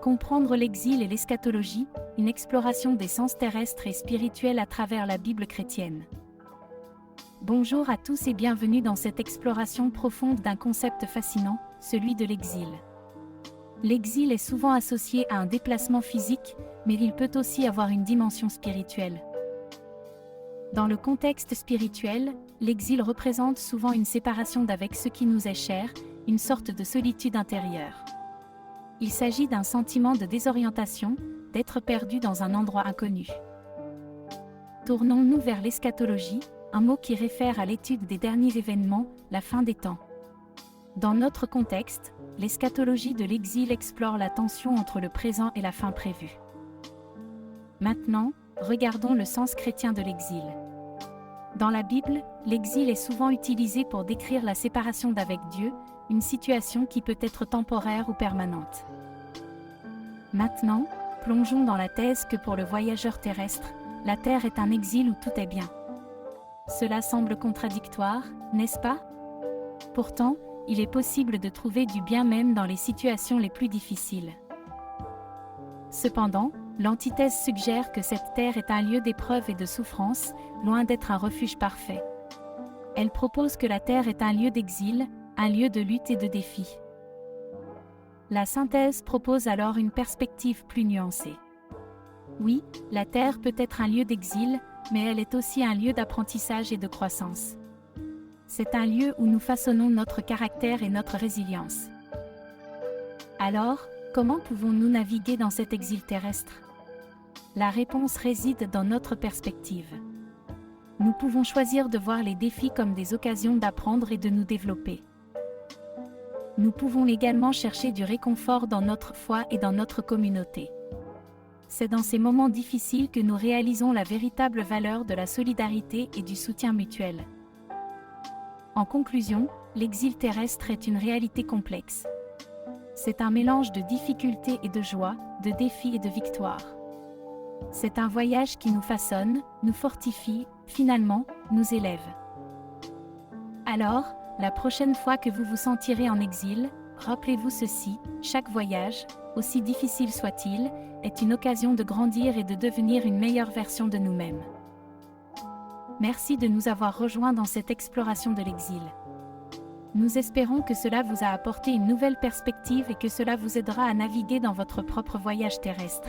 Comprendre l'exil et l'eschatologie, une exploration des sens terrestres et spirituels à travers la Bible chrétienne. Bonjour à tous et bienvenue dans cette exploration profonde d'un concept fascinant, celui de l'exil. L'exil est souvent associé à un déplacement physique, mais il peut aussi avoir une dimension spirituelle. Dans le contexte spirituel, l'exil représente souvent une séparation d'avec ce qui nous est cher, une sorte de solitude intérieure. Il s'agit d'un sentiment de désorientation, d'être perdu dans un endroit inconnu. Tournons-nous vers l'eschatologie, un mot qui réfère à l'étude des derniers événements, la fin des temps. Dans notre contexte, l'eschatologie de l'exil explore la tension entre le présent et la fin prévue. Maintenant, regardons le sens chrétien de l'exil. Dans la Bible, l'exil est souvent utilisé pour décrire la séparation d'avec Dieu, une situation qui peut être temporaire ou permanente. Maintenant, plongeons dans la thèse que pour le voyageur terrestre, la Terre est un exil où tout est bien. Cela semble contradictoire, n'est-ce pas? Pourtant, il est possible de trouver du bien même dans les situations les plus difficiles. Cependant, l'antithèse suggère que cette terre est un lieu d'épreuve et de souffrance, loin d'être un refuge parfait. Elle propose que la terre est un lieu d'exil, un lieu de lutte et de défi. La synthèse propose alors une perspective plus nuancée. Oui, la terre peut être un lieu d'exil, mais elle est aussi un lieu d'apprentissage et de croissance. C'est un lieu où nous façonnons notre caractère et notre résilience. Alors, comment pouvons-nous naviguer dans cet exil terrestre? La réponse réside dans notre perspective. Nous pouvons choisir de voir les défis comme des occasions d'apprendre et de nous développer. Nous pouvons également chercher du réconfort dans notre foi et dans notre communauté. C'est dans ces moments difficiles que nous réalisons la véritable valeur de la solidarité et du soutien mutuel. En conclusion, l'exil terrestre est une réalité complexe. C'est un mélange de difficultés et de joie, de défis et de victoires. C'est un voyage qui nous façonne, nous fortifie, finalement, nous élève. Alors, la prochaine fois que vous vous sentirez en exil, rappelez-vous ceci, chaque voyage, aussi difficile soit-il, est une occasion de grandir et de devenir une meilleure version de nous-mêmes. Merci de nous avoir rejoints dans cette exploration de l'exil. Nous espérons que cela vous a apporté une nouvelle perspective et que cela vous aidera à naviguer dans votre propre voyage terrestre.